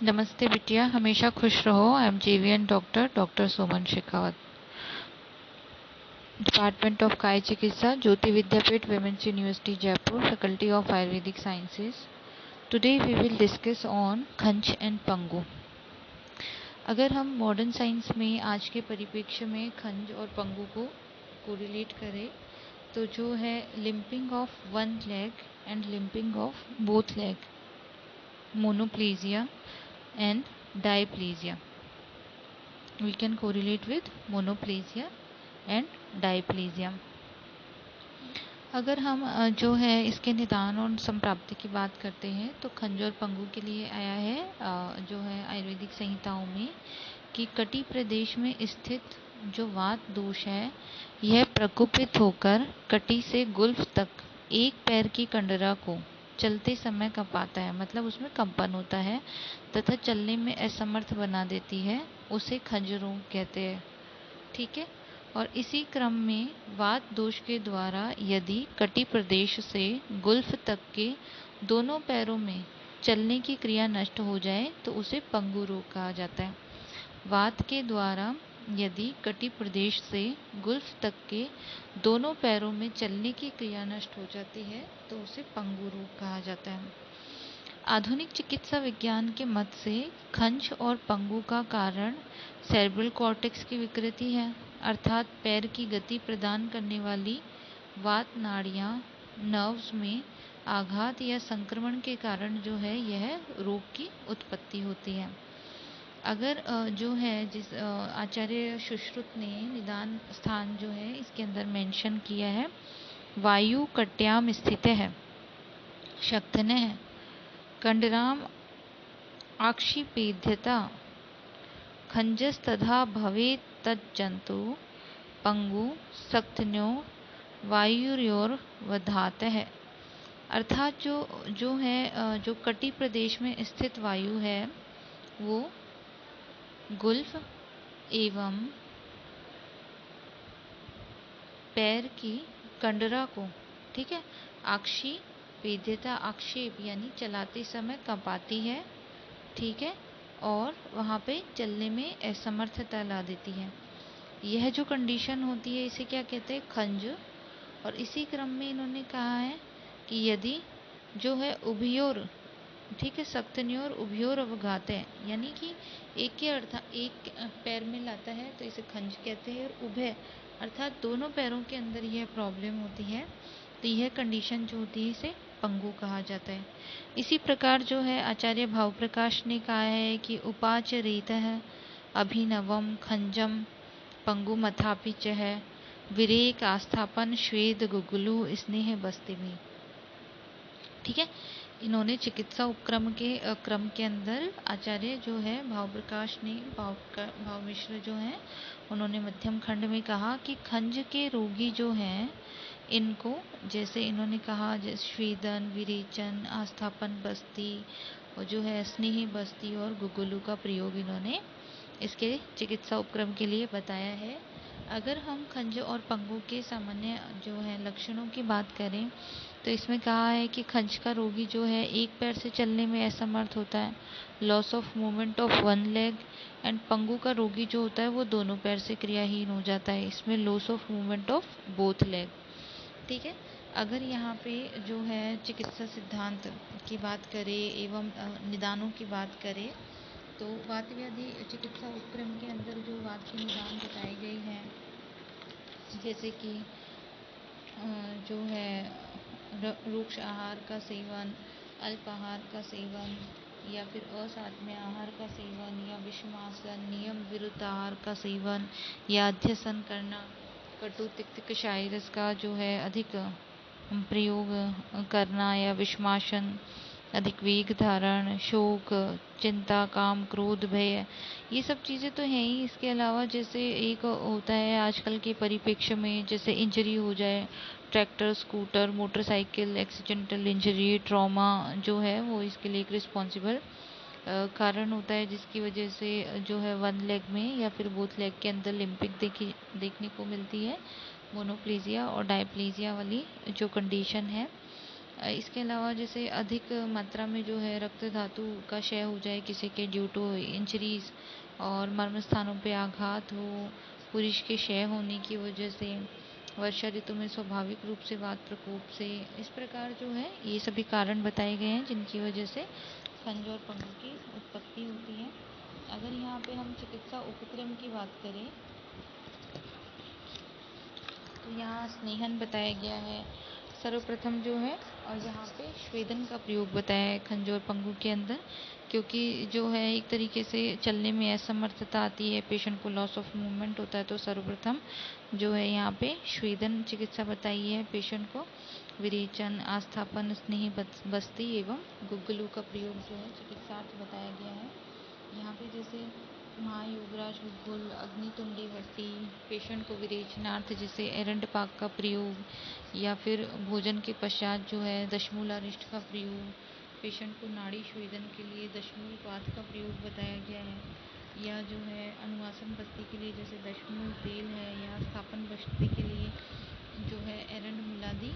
नमस्ते बिटिया, हमेशा खुश रहो। I am JVN doctor Suman Shekhawat, department of Kaya Chikitsa, Jyoti Vidyapeeth, women's university Jaipur, faculty of Ayurvedic sciences. Today we will discuss on khanj and pangu. अगर हम मॉडर्न साइंस में आज के परिप्रेक्ष्य में खंज और पंगु को कोरिलेट करें तो जो है limping of one leg and limping of both leg, monoplegia and diplegia. We can correlate with monoplasia and diplesia. अगर हम जो है इसके निदान और संप्राप्ति की बात करते हैं तो खंज और पंगु के लिए आया है जो है आयुर्वेदिक संहिताओं में कि कटी प्रदेश में स्थित जो वात दोष है यह प्रकोपित होकर कटी से गुल्फ तक एक पैर की कंडरा को चलते समय कंपाता है, मतलब उसमें कंपन होता है तथा चलने में असमर्थ बना देती है, उसे खंज रोग कहते हैं। ठीक है। और इसी क्रम में वात दोष के द्वारा यदि कटी प्रदेश से गुल्फ तक के दोनों पैरों में चलने की क्रिया नष्ट हो जाए तो उसे पंगु रोग कहा जाता है। वात के द्वारा यदि कटी प्रदेश से गुल्फ तक के दोनों पैरों में चलने की क्रिया नष्ट हो जाती है तो उसे पंगु रोग कहा जाता है। आधुनिक चिकित्सा विज्ञान के मत से खंच और पंगु का कारण सेरेब्रल कॉर्टेक्स की विकृति है, अर्थात पैर की गति प्रदान करने वाली वात नाड़ियाँ नर्व्स में आघात या संक्रमण के कारण जो है यह रोग की उत्पत्ति होती है। अगर जो है जिस आचार्य सुश्रुत ने निदान स्थान जो है इसके अंदर मेंशन किया है, वायु कट्याम स्थित है, शक्तने है, कंडराम आक्षिपेध्यता खंजस तथा भवे तज्जंतु पंगु सक्तन्यो वायुर्योर वधात है। अर्थात जो है जो कटी प्रदेश में स्थित वायु है वो गुल्फ एवं पैर की कंडरा को, ठीक है, आक्षेपेध्यता आक्षेप यानी चलाते समय कंपाती है, ठीक है, और वहाँ पे चलने में असमर्थता ला देती है। यह जो कंडीशन होती है इसे क्या कहते हैं, खंज। और इसी क्रम में इन्होंने कहा है कि यदि जो है उभयोर, ठीक है, सक्तन्योर उभयोर अवघात है, यानी कि एक के अर्थात एक पैर में लाता है तो इसे खंज कहते हैं, और उभय अर्थात दोनों पैरों के अंदर यह प्रॉब्लम होती है तो यह कंडीशन जो होती है इसे पंगु कहा जाता है। इसी प्रकार जो है आचार्य भाव प्रकाश ने कहा है कि उपाच रेतः अभिनवम खंजम पंगु मथापि च है विरेक आस्थापन श्वेद गुगुलु स्नेह बस्ती में। ठीक है। इन्होंने चिकित्सा उपक्रम के क्रम के अंदर आचार्य जो है भाव प्रकाश ने भाव मिश्र जो है उन्होंने मध्यम खंड में कहा कि खंज के रोगी जो हैं इनको, जैसे इन्होंने कहा जैसे स्वेदन, विरेचन, आस्थापन बस्ती और जो है स्नेही बस्ती और गुगुलू का प्रयोग इन्होंने इसके चिकित्सा उपक्रम के लिए बताया है। अगर हम खंज और पंगु के सामान्य जो है लक्षणों की बात करें तो इसमें कहा है कि खंज का रोगी जो है एक पैर से चलने में असमर्थ होता है, loss of movement of one leg, and पंगु का रोगी जो होता है वो दोनों पैर से क्रियाहीन हो जाता है, इसमें loss of movement of both leg. ठीक है। अगर यहाँ पे जो है चिकित्सा सिद्धांत की बात करें एवं निदानों की बात करें तो वात व्याधि चिकित्सा उपक्रम के अंदर जो वात के निदान बताए गए हैं, जैसे कि जो है रुक्ष आहार का सेवन, अल्प आहार का सेवन, या फिर असात्म्य आहार का सेवन, या विषमासन, नियम विरुद्ध आहार का सेवन, या अध्यसन करना, कटु तिक्त कषाय रस का जो है अधिक प्रयोग करना, या विषमासन, अधिक वेग धारण, शोक, चिंता, काम, क्रोध, भय, ये सब चीज़ें तो हैं ही। इसके अलावा जैसे एक होता है आजकल के परिप्रेक्ष्य में, जैसे इंजरी हो जाए, tractor, scooter, motorcycle, accidental injury, trauma जो है वो इसके लिए एक रिस्पॉन्सिबल कारण होता है, जिसकी वजह से जो है वन लेग में या फिर बोथ लेग के अंदर लिम्पिक देखने को मिलती है, मोनोप्लेजिया और डायप्लेजिया वाली जो कंडीशन है। इसके अलावा जैसे अधिक मात्रा में जो है रक्त धातु का क्षय हो जाए किसी के ड्यू टू इंजरीज, और मर्म स्थानों पे आघात हो, पुरुष के क्षय होने की वजह से, वर्षा ऋतु में स्वाभाविक रूप से वात प्रकोप से, इस प्रकार जो है ये सभी कारण बताए गए हैं जिनकी वजह से खंज और पंगु की उत्पत्ति होती है। अगर यहाँ पे हम चिकित्सा उपक्रम की बात करें तो यहाँ स्नेहन बताया गया है सर्वप्रथम जो है, और यहाँ पे स्वेदन का प्रयोग बताया है खंज और पंगु के अंदर, क्योंकि जो है एक तरीके से चलने में असमर्थता आती है, पेशेंट को लॉस ऑफ मूवमेंट होता है, तो सर्वप्रथम जो है यहाँ पे स्वेदन चिकित्सा बताई है पेशेंट को। विरेचन, आस्थापन, स्नेह बस्ती एवं गुग्गलू का प्रयोग जो है चिकित्सार्थ बताया गया है। यहाँ पे जैसे महायोगराज गुग्गुल, अग्नितुंडी भट्टी, पेशेंट को विरेचनार्थ जैसे एरंड पाक का प्रयोग, या फिर भोजन के पश्चात जो है दशमूलारिष्ट का प्रयोग, पेशेंट को नाड़ी स्वेदन के लिए दशमूल पात का प्रयोग बताया गया है, या जो है अनुवासन बस्ती के लिए जैसे दशमूल तेल है, या स्थापन बस्ती के लिए जो है एरंड मूलादि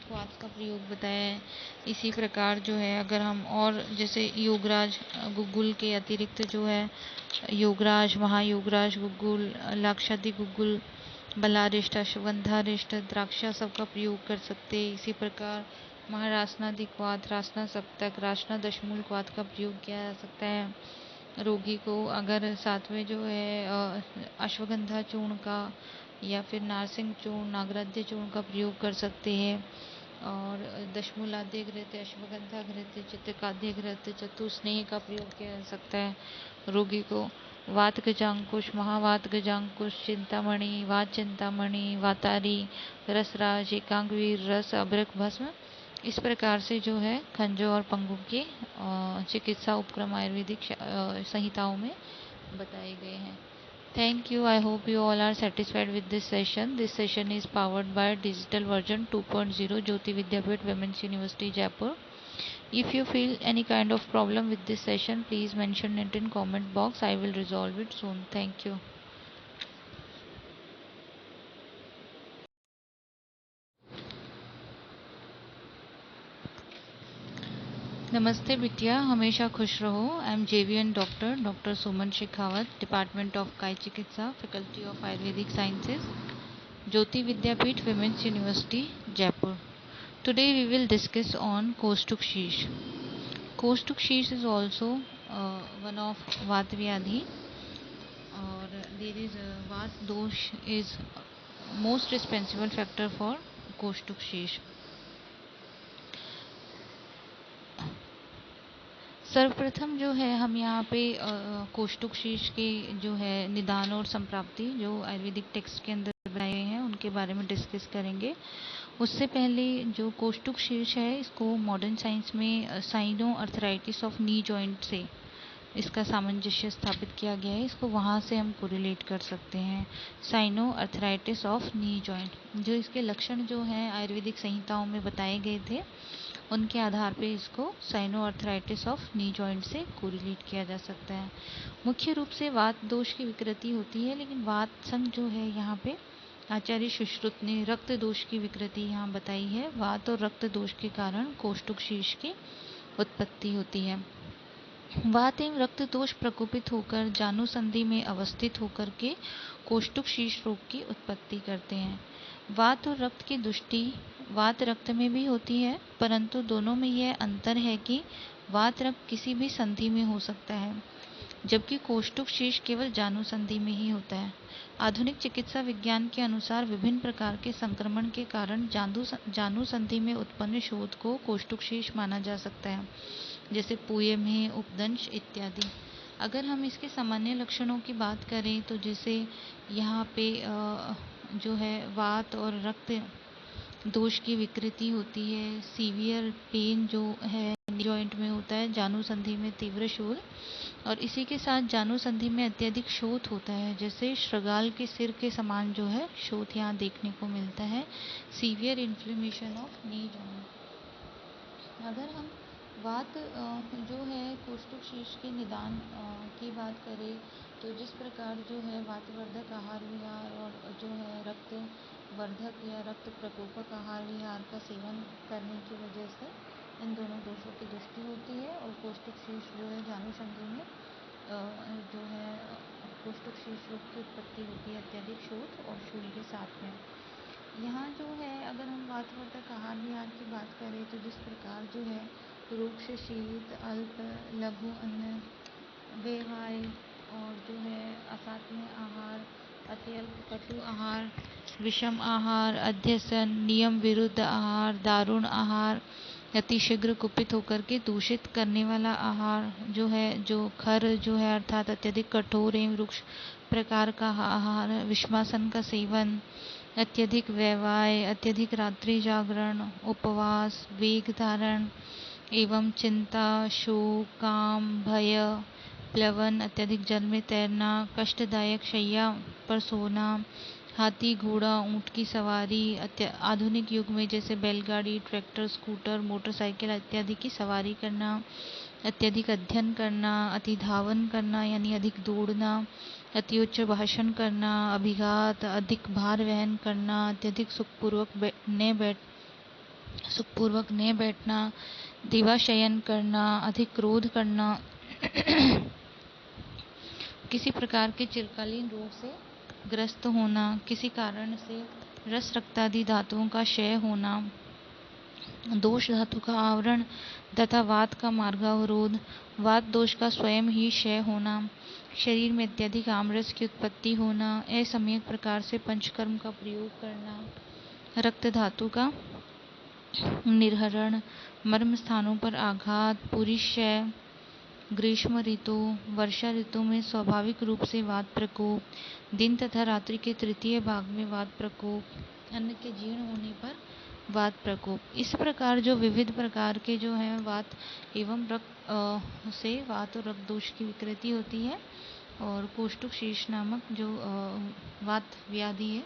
क्वाथ का प्रयोग बताया है। इसी प्रकार जो है अगर हम और जैसे योगराज गुग्गुल के अतिरिक्त जो है योगराज, महायोगराज गुग्गुल, लाक्षादि गुग्गुल, बलारिष्ट, अश्वगंधारिष्ट, द्राक्षा सब का प्रयोग कर सकते हैं। इसी प्रकार महारासनादि क्वाथ, रासना सप्तक, रासना दशमूल क्वाथ का प्रयोग किया जा सकता है। रोगी को अगर साथ में जो है अश्वगंधा चूर्ण का या फिर नारसिंग चूर्ण, नागराध्य चूर्ण का प्रयोग कर सकते हैं। और दशमूलाद्य घृत, अश्वगंधा घृत, चित्रकाद्य घृत, चतुस्नेह का प्रयोग किया जा सकता है। रोगी को वात गजांकुश, महावात गजांकुश, चिंतामणि, वात चिंतामणि, वातारी, रसराज, एकांगवीर रस, अभ्रक भस्म, इस प्रकार से जो है खंजों और पंगु के चिकित्सा उपक्रम आयुर्वेदिक संहिताओं में बताए गए हैं। Thank you. I hope you all are satisfied with this session. This session is powered by digital version 2.0 Jyoti Vidyapeeth Women's University Jaipur. If you feel any kind of problem with this session, please mention it in comment box. I will resolve it soon. Thank you. नमस्ते बिटिया, हमेशा खुश रहो। I M JVN doctor Suman Shekhawat, department of Kaya चिकित्सा, faculty of Ayurvedic sciences, Jyoti Vidyapeeth Women's University, Jaipur. Today we will discuss on Kaustuk Sheesh. Kaustuk Sheesh is also one of Vata Vyadhi, or there is Vata Dosh is most responsible factor for Kaustuk Sheesh. सर्वप्रथम जो है हम यहाँ पे कौष्टुक शीर्ष के जो है निदान और संप्राप्ति जो आयुर्वेदिक टेक्स्ट के अंदर बनाए गए हैं उनके बारे में डिस्कस करेंगे। उससे पहले जो कौष्टुक शीर्ष है इसको मॉडर्न साइंस में sino arthritis of knee joint से इसका सामंजस्य स्थापित किया गया है। इसको वहाँ से हम कोरिलेट कर सकते हैं। Sino arthritis of knee joint, जो इसके लक्षण जो हैं आयुर्वेदिक संहिताओं में बताए गए थे उनके आधार पे इसको sino arthritis of knee joint से कोरिलेट किया जा सकता है। मुख्य रूप से वात दोष की विकृति होती है, लेकिन वात संग जो है यहाँ पे आचार्य सुश्रुत ने रक्त दोष की विकृति यहाँ बताई है। वात और रक्त दोष के कारण कौष्टुक शीर्ष की उत्पत्ति होती है। वात एवं रक्त दोष प्रकोपित होकर जानु संधि में अवस्थित होकर के कौष्टुक शीर्ष रोग की उत्पत्ति करते हैं। वात और रक्त की दृष्टि वात रक्त में भी होती है, परंतु दोनों में यह अंतर है कि वात रक्त किसी भी संधि में हो सकता है, जबकि कौष्टुक शीर्ष केवल जानु संधि में ही होता है। आधुनिक चिकित्सा विज्ञान के अनुसार विभिन्न प्रकार के संक्रमण के कारण जानु संधि में उत्पन्न शोथ को कौष्टुक शीर्ष माना जा सकता है, जैसे पूयम, उपदंश इत्यादि। अगर हम इसके सामान्य लक्षणों की बात करें तो जैसे यहाँ पे जो है वात और रक्त दोष की विकृति होती है। सीवियर पेन जो है जॉइंट में होता है, जानु संधि में तीव्र शूल, और इसी के साथ जानु संधि में अत्यधिक शोथ होता है, जैसे श्रृगाल के सिर के समान जो है शोथ यहाँ देखने को मिलता है। Severe inflammation of knee joint. अगर हम वात जो है कौष्टुक शीर्ष के निदान की बात करें तो जिस प्रकार जो है वातवर्धक आहार विहार और जो है रक्त वर्धक या रक्त प्रकोपक आहार विहार का सेवन करने की वजह से इन दोनों दोषों की दृष्टि होती है। और कोष्ठक शीर्ष जो है जानुसंधि में जो है कोष्ठक शीर्ष रोग की उत्पत्ति होती है अत्यधिक शोथ और शूल के साथ में। यहाँ जो है अगर हम वातवर्धक आहार विहार की बात करें तो जिस प्रकार जो है रूक्ष, शीत, अल्प, लघु अन्न, वेवाय और जो है असात्म्य आहार, अत्यल्प कटु आहार, विषम आहार, अध्यसन, नियम विरुद्ध आहार, दारुण आहार, अतिशीघ्र कुपित होकर के दूषित करने वाला आहार जो है, जो खर जो है अर्थात अत्यधिक कठोर एवं रुक्ष प्रकार का आहार, विषमासन का सेवन, अत्यधिक व्यवाय, अत्यधिक रात्रि जागरण, उपवास, वेग धारण एवं चिंता, शोक, काम, भय, प्लवन, अत्यधिक जल में तैरना, कष्टदायक शैया पर सोना, हाथी, घोड़ा, ऊंट की सवारी, आधुनिक युग में जैसे बैलगाड़ी, ट्रैक्टर, स्कूटर, मोटरसाइकिल इत्यादि की सवारी करना, अत्यधिक अध्ययन करना, अति धावन करना यानी अधिक दौड़ना, अति उच्च भाषण करना, अभिघात, अधिक भार वहन करना, अत्यधिक सुखपूर्वक न बैठना, दिवाशयन करना, अधिक क्रोध करना, किसी प्रकार के चिरकालीन रोग से ग्रस्त होना, किसी कारण से रस रक्तादि धातुओं का क्षय होना, दोष धातु का आवरण तथा वात का मार्गावरोध, वात दोष का स्वयं ही क्षय होना, शरीर में अत्यधिक आमरस की उत्पत्ति होना, असम्यक प्रकार से पंचकर्म का प्रयोग करना, रक्त धातु का निर्हरण, मर्म स्थानों पर आघात, पूरी क्षय, ग्रीष्म ऋतु, वर्षा ऋतु में स्वाभाविक रूप से वात प्रकोप, दिन तथा रात्रि के तृतीय भाग में वात प्रकोप, अन्न के जीर्ण होने पर वात प्रकोप। इस प्रकार जो विविध प्रकार के जो है वात एवं रक्त से वात और रक्त दोष की विकृति होती है और कोष्ठक शीर्ष नामक जो वात व्याधि है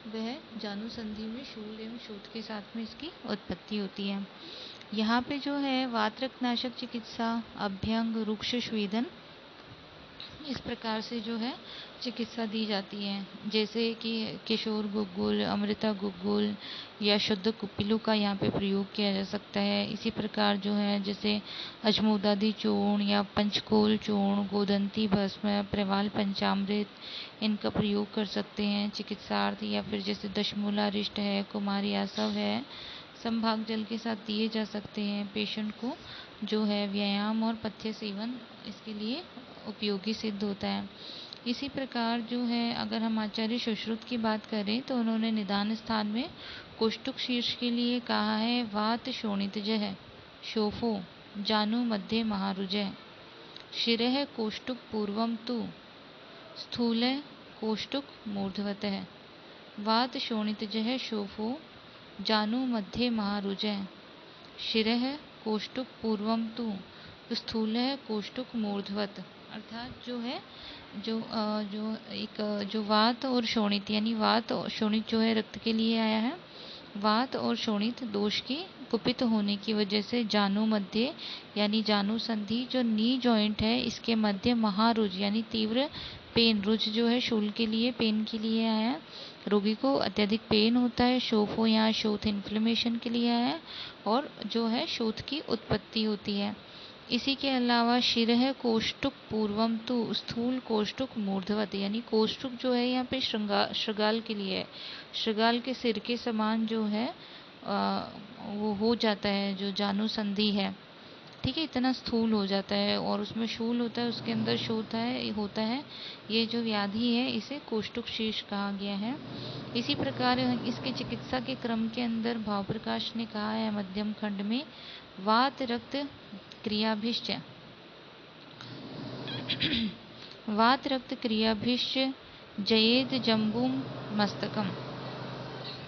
वह जानुसंधि में शूल एवं शोथ के साथ में इसकी उत्पत्ति होती है। यहाँ पे जो है वातरक्तनाशक चिकित्सा, अभ्यंग, रुक्ष स्वेदन इस प्रकार से जो है चिकित्सा दी जाती है, जैसे कि किशोर गुग्गुल, अमृता गुग्गुल या शुद्ध कुपिलू का यहाँ पे प्रयोग किया जा सकता है। इसी प्रकार जो है जैसे अजमोदादी चूर्ण या पंचकोल चूर्ण, गोदंती भस्म, प्रवाल पंचामृत इनका प्रयोग कर सकते हैं चिकित्सार्थ। या फिर जैसे दशमूला रिष्ट है, कुमारी आसव है, संभाग जल के साथ दिए जा सकते हैं पेशेंट को, जो है व्यायाम और पथ्य सेवन इसके लिए उपयोगी सिद्ध होता है। इसी प्रकार जो है अगर हम आचार्य सुश्रुत की बात करें तो उन्होंने निदान स्थान में कोष्ठक शीर्ष के लिए कहा है वात शोणितजः शोफो जानु मध्ये महारुजः शिरः कोष्ठक पूर्वम तु स्थूल कोष्ठक मूर्धवतः वात शोणितजः शोफो जानु मध्ये महारुजः शिरः कोष्ठक पूर्वम तु स्थूलः कोष्ठक मूर्धवत। अर्थात जो है जो वात और शोणित यानी वात और शोणित जो है रक्त के लिए आया है, वात और शोणित दोष की कुपित होने की वजह से जानु मध्य यानी जानु संधि जो नी जॉइंट है इसके मध्य महारुज यानी तीव्र पेन, रुज जो है शूल के लिए पेन के लिए आया है, रोगी को अत्यधिक पेन होता है। शोफो यहाँ शोथ इन्फ्लेमेशन के लिए आया है और जो है शोथ की उत्पत्ति होती है। इसी के अलावा शिरः कोष्ठक पूर्वम तु स्थूल कोष्ठक मूर्धवत यानी कोष्ठक जो है यहाँ पे श्रृगाल के लिए है, श्रृगाल के सिर के समान जो है वो हो जाता है जो जानु संधि है, ठीक है, इतना स्थूल हो जाता है और उसमें शूल होता है, उसके अंदर होता है। ये जो व्याधि है इसे कोष्ठक शीर्ष कहा गया है। इसी प्रकार इसके चिकित्सा के क्रम के अंदर भाव प्रकाश ने कहा है मध्यम खंड में वात रक्त क्रियाभिश्च वात रक्त क्रियाभिश्च जयेद जम्बूम मस्तकम।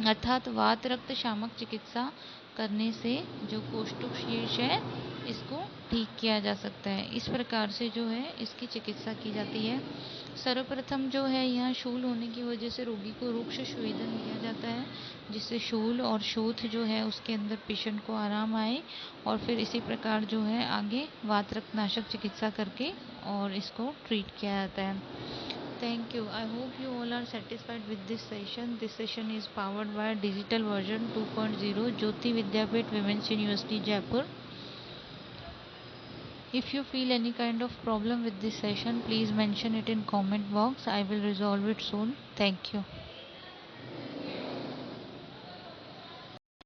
अर्थात वात रक्त शामक चिकित्सा करने से जो कोष्ठक शीर्ष है इसको ठीक किया जा सकता है। इस प्रकार से जो है इसकी चिकित्सा की जाती है। सर्वप्रथम जो है यहाँ शूल होने की वजह से रोगी को रुक्ष स्वेदन दिया जाता है, जिससे शूल और शोथ जो है उसके अंदर पेशेंट को आराम आए और फिर इसी प्रकार जो है आगे वातरक्तनाशक चिकित्सा करके और इसको ट्रीट किया जाता है। Thank you. I hope you all are satisfied with this session. This session is powered by digital version 2.0 Jyoti Vidyapeeth Women's University Jaipur. If you feel any kind of problem with this session, please mention it in comment box. I will resolve it soon. Thank you.